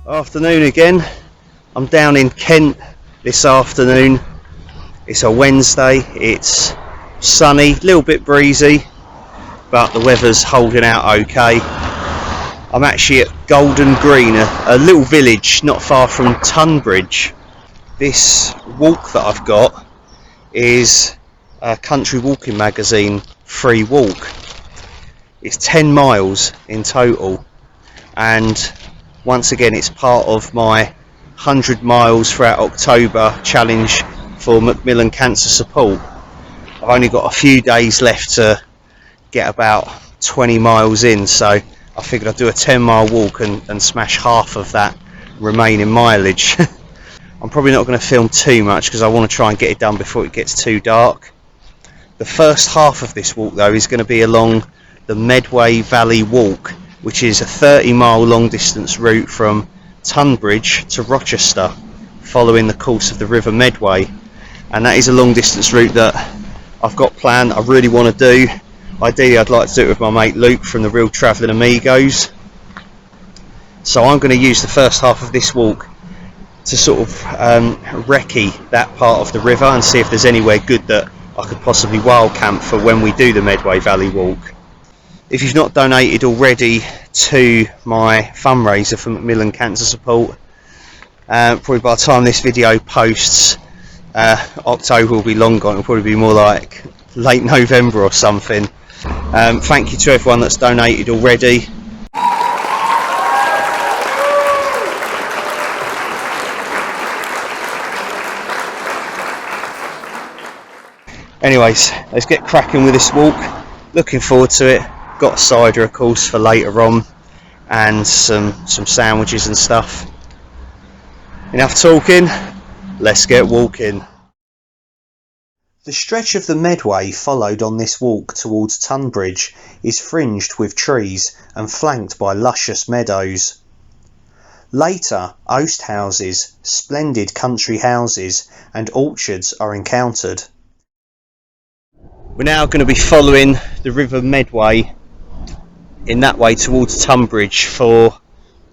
Afternoon again. I'm down in Kent this afternoon. It's a Wednesday, it's sunny, a little bit breezy, but the weather's holding out okay. I'm actually at Golden Green, a little village not far from Tonbridge. This walk that I've got is a country walking magazine free walk. It's 10 miles in total, and once again it's part of my 100 miles throughout October challenge for Macmillan cancer support. I've only got a few days left to get about 20 miles in, so I figured I'd do a 10-mile walk and smash half of that remaining mileage. I'm probably not going to film too much because I want to try and get it done before it gets too dark. The first half of this walk though is going to be along the Medway Valley Walk, which is a 30-mile long distance route from Tonbridge to Rochester, following the course of the River Medway. And that is a long distance route that I've got planned, I really want to do. Ideally I'd like to do it with my mate Luke from the Real Travelling Amigos. So I'm going to use the first half of this walk to sort of recce that part of the river and see if there's anywhere good that I could possibly wild camp for when we do the Medway Valley Walk. If you've not donated already to my fundraiser for Macmillan Cancer Support, probably by the time this video posts, October will be long gone. It'll probably be more like late November or something. Thank you to everyone that's donated already. Anyways, let's get cracking with this walk. Looking forward to it. Got a cider of course for later on, and some sandwiches and stuff. Enough talking, let's get walking. The stretch of the Medway followed on this walk towards Tonbridge is fringed with trees and flanked by luscious meadows. Later, oast houses, splendid country houses and orchards are encountered. We're now going to be following the River Medway in that way towards Tonbridge for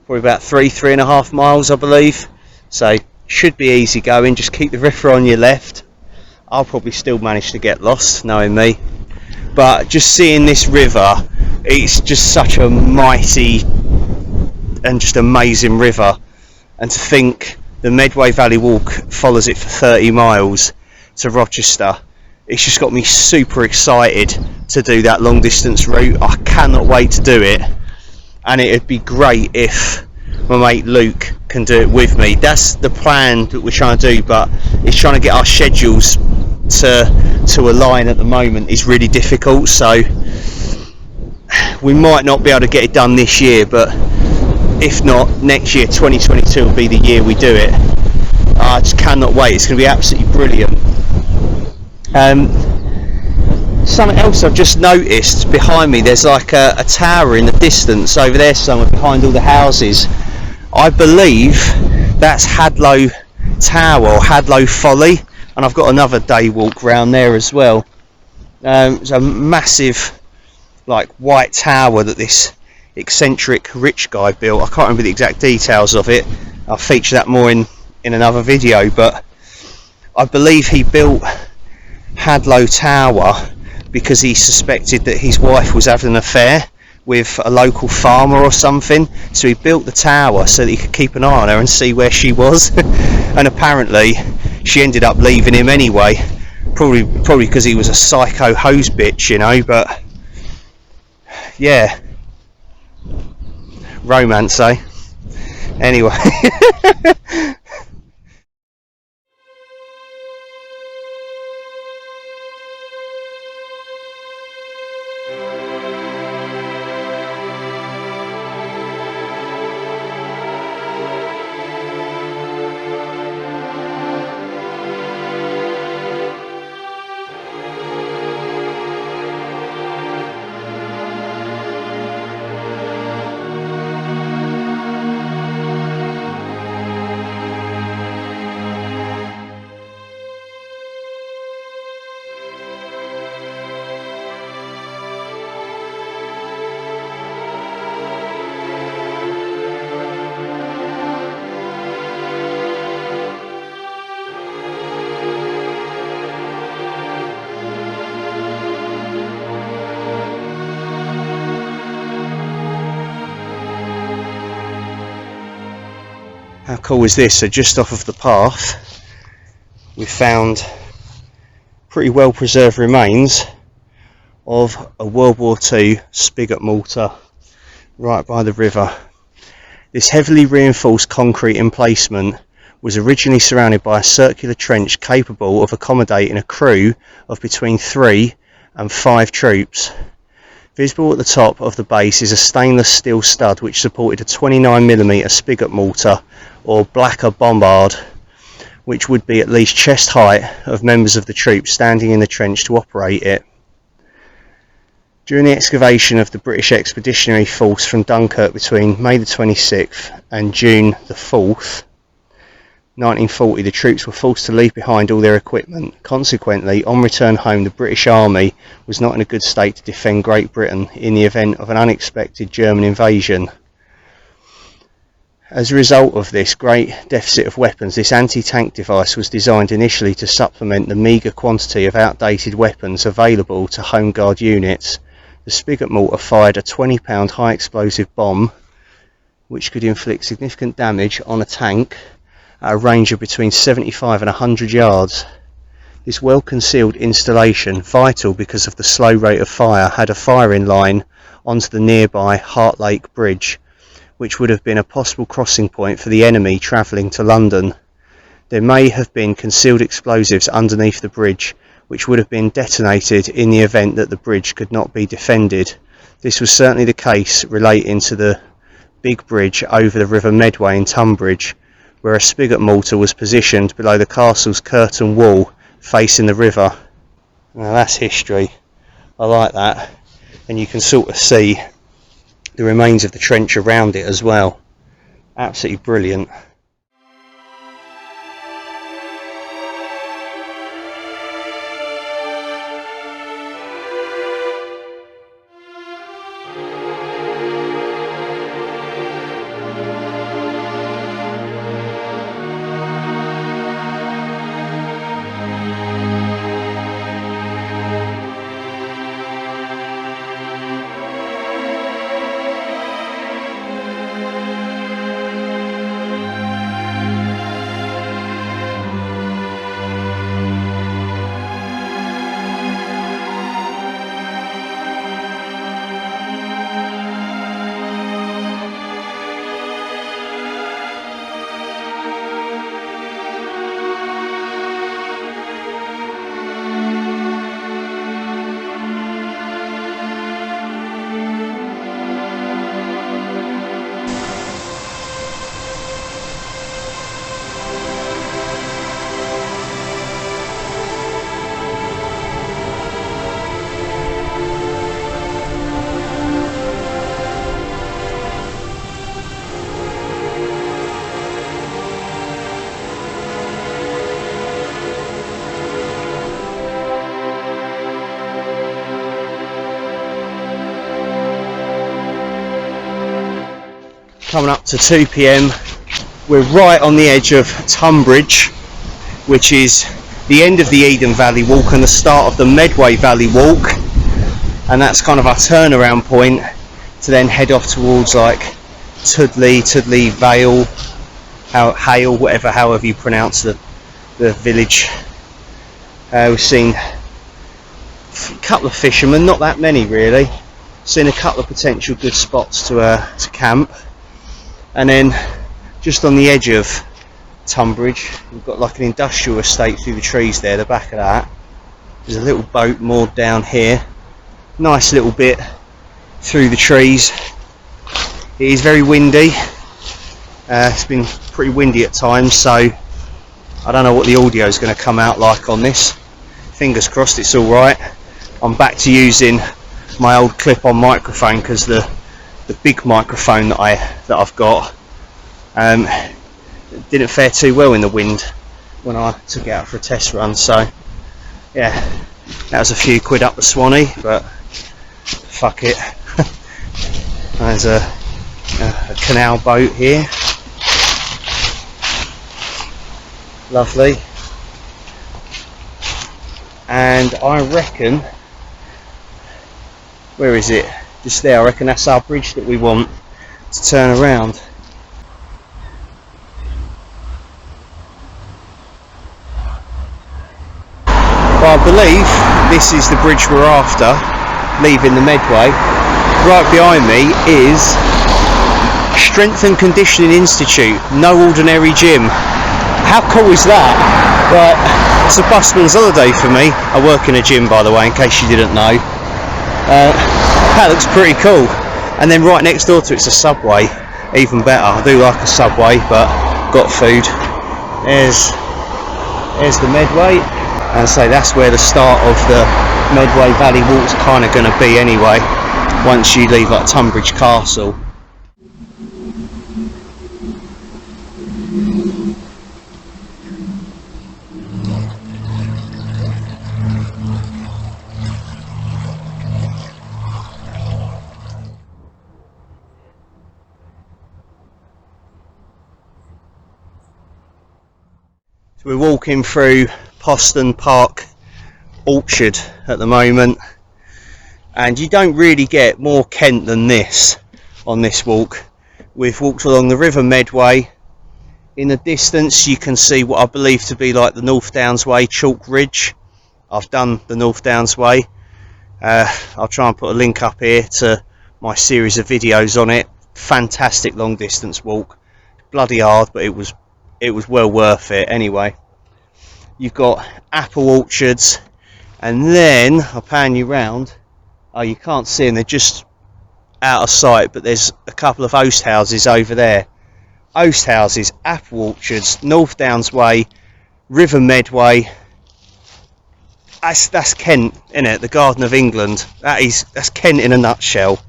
probably about 3.5 miles I believe, so should be easy going. Just keep the river on your left. I'll probably still manage to get lost knowing me, but just seeing this river, it's just such a mighty and just amazing river, and to think the Medway Valley Walk follows it for 30 miles to Rochester. It's just got me super excited to do that long distance route. I cannot wait to do it, and it'd be great if my mate Luke can do it with me. That's the plan that we're trying to do, but it's trying to get our schedules to align at the moment is really difficult, so we might not be able to get it done this year, but if not, next year 2022 will be the year we do it. I just cannot wait. It's going to be absolutely brilliant. Something else I've just noticed behind me, there's like a tower in the distance over there somewhere behind all the houses. I believe that's Hadlow Tower or Hadlow Folly, and I've got another day walk round there as well. It's a massive like white tower that this eccentric rich guy built. I can't remember the exact details of it. I'll feature that more in another video, but I believe he built Hadlow Tower because he suspected that his wife was having an affair with a local farmer or something, so he built the tower so that he could keep an eye on her and see where she was. And apparently she ended up leaving him anyway, probably because he was a psycho hose bitch, you know. But yeah, romance, eh? Anyway. How cool is this? So just off of the path we found pretty well preserved remains of a World War II spigot mortar right by the river. This heavily reinforced concrete emplacement was originally surrounded by a circular trench capable of accommodating a crew of between 3 and 5 troops. Visible at the top of the base is a stainless steel stud which supported a 29mm spigot mortar or blacker bombard, which would be at least chest height of members of the troops standing in the trench to operate it. During the excavation of the British Expeditionary Force from Dunkirk between May the 26th and June the 4th, 1940, the troops were forced to leave behind all their equipment. Consequently, on return home, the British Army was not in a good state to defend Great Britain in the event of an unexpected German invasion. As a result of this great deficit of weapons, this anti-tank device was designed initially to supplement the meagre quantity of outdated weapons available to Home Guard units. The spigot mortar fired a 20-pound high explosive bomb which could inflict significant damage on a tank at a range of between 75 and 100 yards. This well concealed installation, vital because of the slow rate of fire, had a firing line onto the nearby Hart Lake Bridge, which would have been a possible crossing point for the enemy travelling to London. There may have been concealed explosives underneath the bridge, which would have been detonated in the event that the bridge could not be defended. This was certainly the case relating to the big bridge over the River Medway in Tonbridge, where a spigot mortar was positioned below the castle's curtain wall facing the river. Now that's history. I like that. And you can sort of see the remains of the trench around it as well. Absolutely brilliant. Coming up to 2 p.m, we're right on the edge of Tonbridge, which is the end of the Eden Valley Walk and the start of the Medway Valley Walk, and that's kind of our turnaround point to then head off towards like Tudely Vale, Hale, however you pronounce the village. We've seen a couple of fishermen, not that many really. Seen a couple of potential good spots to camp. And then just on the edge of Tonbridge, we've got like an industrial estate through the trees there, the back of that. There's a little boat moored down here. Nice little bit through the trees. It is very windy. It's been pretty windy at times, so I don't know what the audio is going to come out like on this. Fingers crossed it's alright. I'm back to using my old clip-on microphone because the big microphone that I've got didn't fare too well in the wind when I took it out for a test run, so yeah, that was a few quid up the Swanee, but fuck it. There's a canal boat here, lovely, and I reckon, where is it? Just there, I reckon that's our bridge that we want to turn around. believe this is the bridge we're after, leaving the Medway. Right behind me is Strength and Conditioning Institute, no ordinary gym. How cool is that? Right, it's a busman's holiday for me. I work in a gym, by the way, in case you didn't know. That looks pretty cool. And then right next door to it's a Subway, even better. I do like a Subway, but got food. There's the Medway, and so that's where the start of the Medway Valley Walk's kind of going to be anyway, once you leave like Tonbridge Castle. So we're walking through Poston Park Orchard at the moment, and you don't really get more Kent than this on this walk. We've walked along the River Medway. In the distance you can see what I believe to be like the North Downs Way chalk ridge. I've done the North Downs Way. I'll try and put a link up here to my series of videos on it. Fantastic long distance walk, bloody hard, but it was well worth it anyway. You've got apple orchards, and then I'll pan you round. Oh, you can't see them, they're just out of sight, but there's a couple of oast houses over there. Oast houses, apple orchards, North Downs Way, River Medway. That's Kent, isn't it? The Garden of England. That's Kent in a nutshell.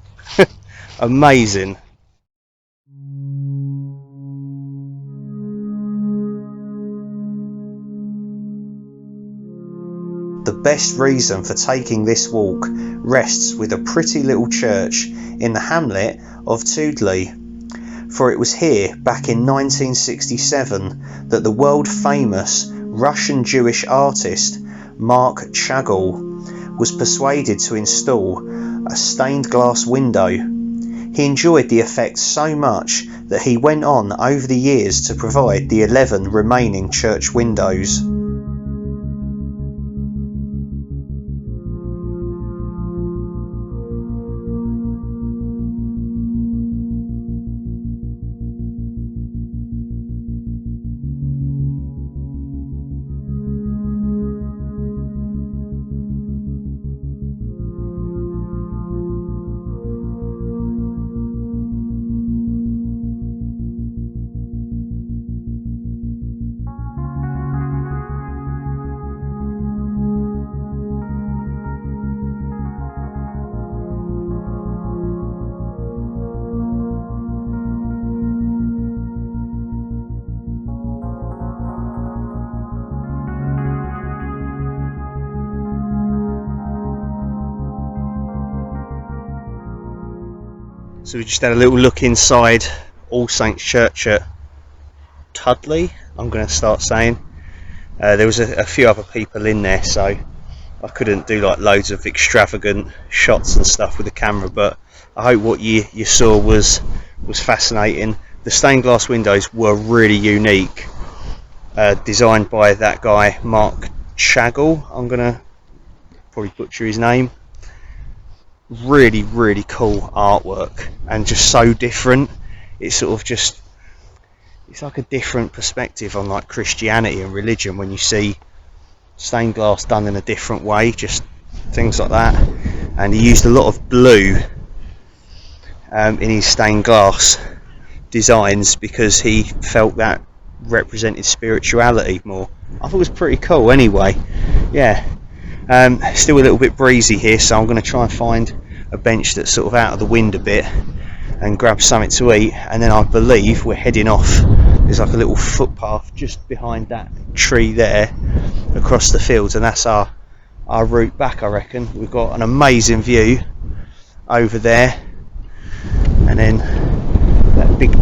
Amazing. The best reason for taking this walk rests with a pretty little church in the hamlet of Tudely, for it was here back in 1967 that the world famous Russian Jewish artist Mark Chagall was persuaded to install a stained glass window. He enjoyed the effect so much that he went on over the years to provide the 11 remaining church windows. So we just had a little look inside All Saints Church at Tudely, I'm going to start saying. There was a few other people in there, so I couldn't do like loads of extravagant shots and stuff with the camera, but I hope what you saw was fascinating. The stained glass windows were really unique, designed by that guy Mark Chagall. I'm going to probably butcher his name. Really cool artwork, and just so different. It's sort of just, it's like a different perspective on like Christianity and religion when you see stained glass done in a different way, just things like that. And he used a lot of blue in his stained glass designs because he felt that represented spirituality more. I thought it was pretty cool anyway. Yeah. Still a little bit breezy here, so I'm going to try and find a bench that's sort of out of the wind a bit and grab something to eat, and then I believe we're heading off. There's like a little footpath just behind that tree there across the fields, and that's our route back, I reckon. We've got an amazing view over there, and then that big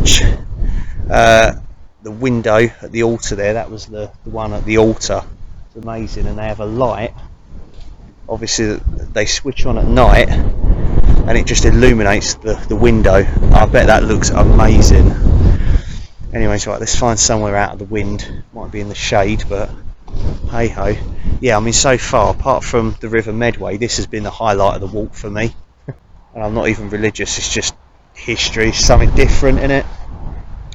the window at the altar there, that was the one at the altar. It's amazing, and they have a light. Obviously they switch on at night and it just illuminates the window. I bet that looks amazing. Anyways, right, let's find somewhere out of the wind. Might be in the shade, but hey ho. yeah, I mean, so far, apart from the River Medway, this has been the highlight of the walk for me. And I'm not even religious, it's just history, something different in it.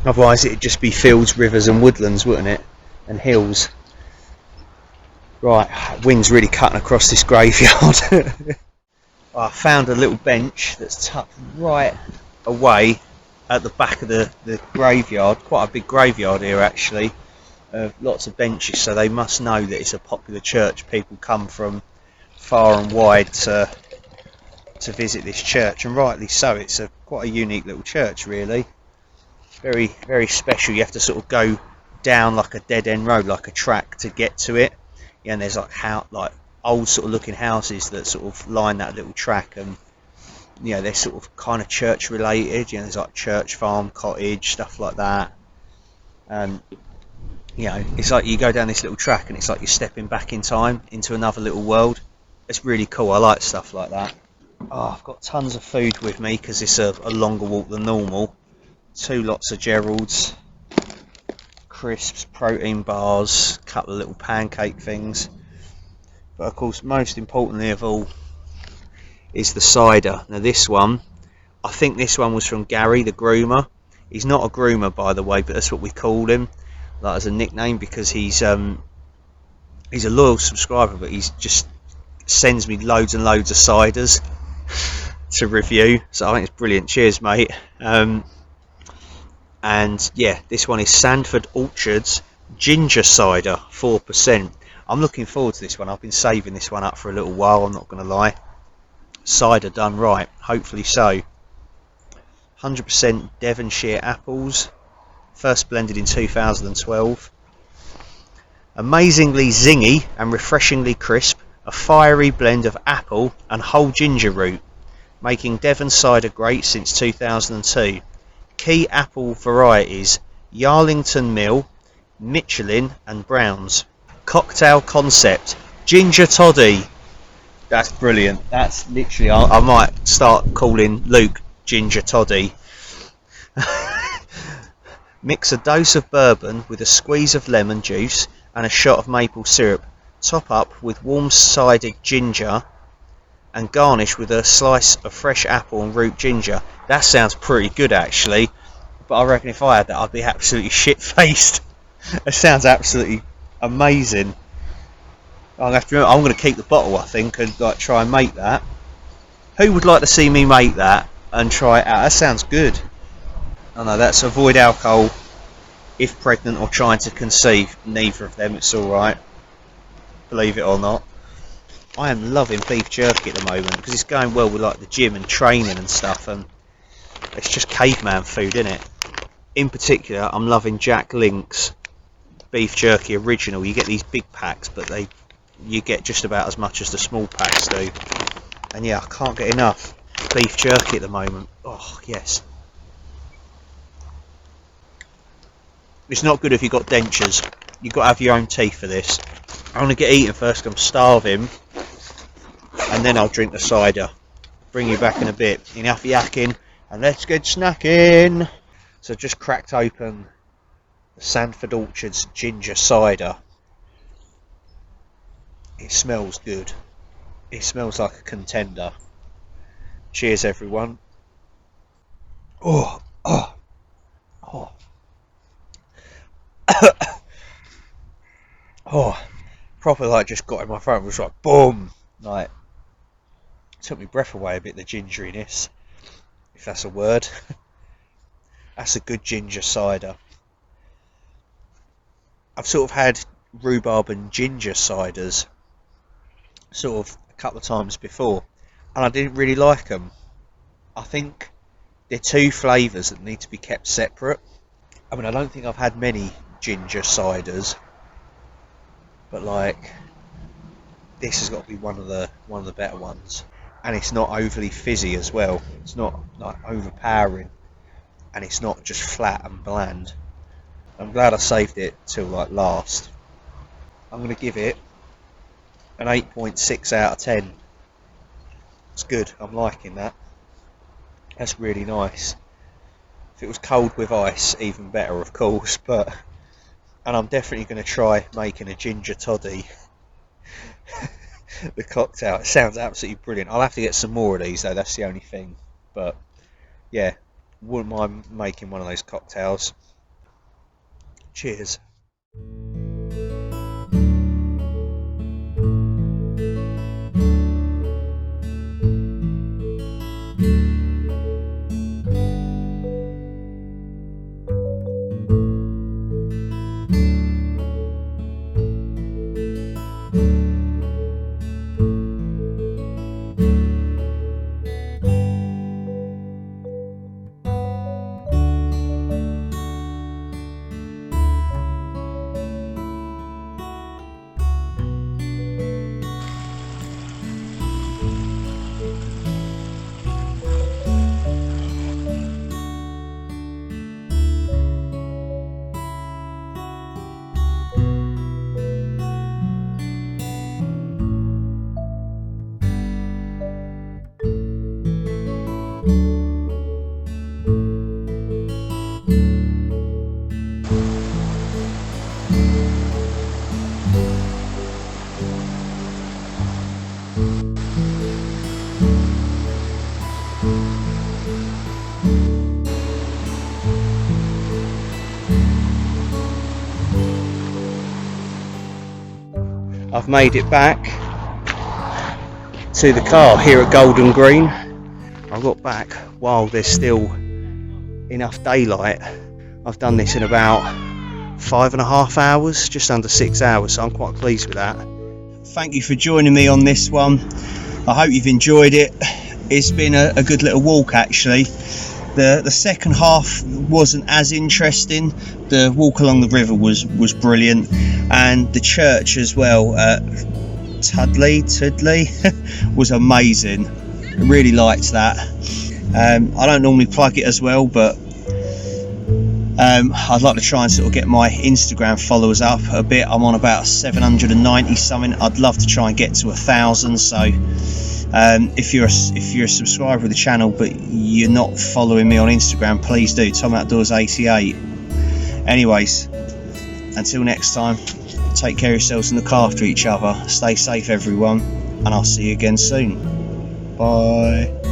Otherwise it'd just be fields, rivers and woodlands, wouldn't it? And hills. Right, wind's really cutting across this graveyard. I found a little bench that's tucked right away at the back of the graveyard. Quite a big graveyard here actually. Lots of benches, so they must know that it's a popular church. People come from far and wide to visit this church, and rightly so. It's quite a unique little church, really. Very, very special. You have to sort of go down like a dead end road, like a track, to get to it. Yeah, and there's like old sort of looking houses that sort of line that little track, and you know, they're sort of kind of church related. You know, there's like church, farm, cottage, stuff like that. And you know, it's like you go down this little track and it's like you're stepping back in time into another little world. It's really cool. I like stuff like that. Oh, I've got tons of food with me because it's a longer walk than normal. 2 lots of Gerald's, crisps, protein bars, a couple of little pancake things. But of course, most importantly of all is the cider. Now this one, I think this one was from Gary, the groomer. He's not a groomer, by the way, but that's what we call him, like as a nickname, because he's a loyal subscriber, but he's just sends me loads and loads of ciders to review, so I think it's brilliant. Cheers, mate. And yeah, this one is Sandford Orchards ginger cider, 4%. I'm looking forward to this one. I've been saving this one up for a little while, I'm not going to lie. Cider done right, hopefully so. 100% Devonshire apples, first blended in 2012. Amazingly zingy and refreshingly crisp, a fiery blend of apple and whole ginger root, making Devon cider great since 2002. Key apple varieties: Yarlington Mill, Michelin and Browns. Cocktail concept: ginger toddy. That's brilliant. That's literally, I might start calling Luke Ginger Toddy. Mix a dose of bourbon with a squeeze of lemon juice and a shot of maple syrup. Top up with warm cidered ginger and garnish with a slice of fresh apple and root ginger. That sounds pretty good actually, but I reckon if I had that I'd be absolutely shit-faced. It sounds absolutely amazing. I'm going to keep the bottle, I think, and like try and make that. Who would like to see me make that and try it out? That sounds good. I know that's avoid alcohol if pregnant or trying to conceive. Neither of them, it's alright. Believe it or not. I am loving beef jerky at the moment because it's going well with like the gym and training and stuff, and it's just caveman food, isn't it? In particular, I'm loving Jack Link's beef jerky original. You get these big packs, but you get just about as much as the small packs do. And yeah, I can't get enough beef jerky at the moment. Oh yes. It's not good if you've got dentures. You've got to have your own teeth for this. I'm going to get eating first, I'm starving, and then I'll drink the cider. Bring you back in a bit. Enough yakking, and let's get snacking. So I've just cracked open the Sandford Orchards ginger cider. It smells good. It smells like a contender. Cheers everyone. Oh, oh, oh. Oh, proper like just got in my throat. It was like boom, like took my breath away a bit, the gingeriness, if that's a word. That's a good ginger cider. I've sort of had rhubarb and ginger ciders sort of a couple of times before, and I didn't really like them. I think they're two flavours that need to be kept separate. I mean, I don't think I've had many ginger ciders, but like this has got to be one of the better ones, and it's not overly fizzy as well. It's not like overpowering, and it's not just flat and bland. I'm glad I saved it till like last. I'm going to give it an 8.6 out of 10. It's good. I'm liking that. That's really nice. If it was cold with ice, even better, of course. And I'm definitely going to try making a ginger toddy the cocktail. It sounds absolutely brilliant. I'll have to get some more of these though, that's the only thing. But yeah, wouldn't mind making one of those cocktails. Cheers. I've made it back to the car here at Golden Green. I got back while there's still enough daylight. I've done this in about 5.5 hours, just under 6 hours, so I'm quite pleased with that. Thank you for joining me on this one. I hope you've enjoyed it. It's been a good little walk actually. The second half wasn't as interesting. The walk along the river was brilliant, and the church as well, Tudely was amazing. I really liked that. I don't normally plug it as well, but I'd like to try and sort of get my Instagram followers up a bit. I'm on about 790 something. I'd love to try and get to 1,000. So if you're a subscriber of the channel but you're not following me on Instagram, please do. Tom Outdoors 88. Anyways, until next time, take care of yourselves and look after each other. Stay safe everyone, and I'll see you again soon. Bye.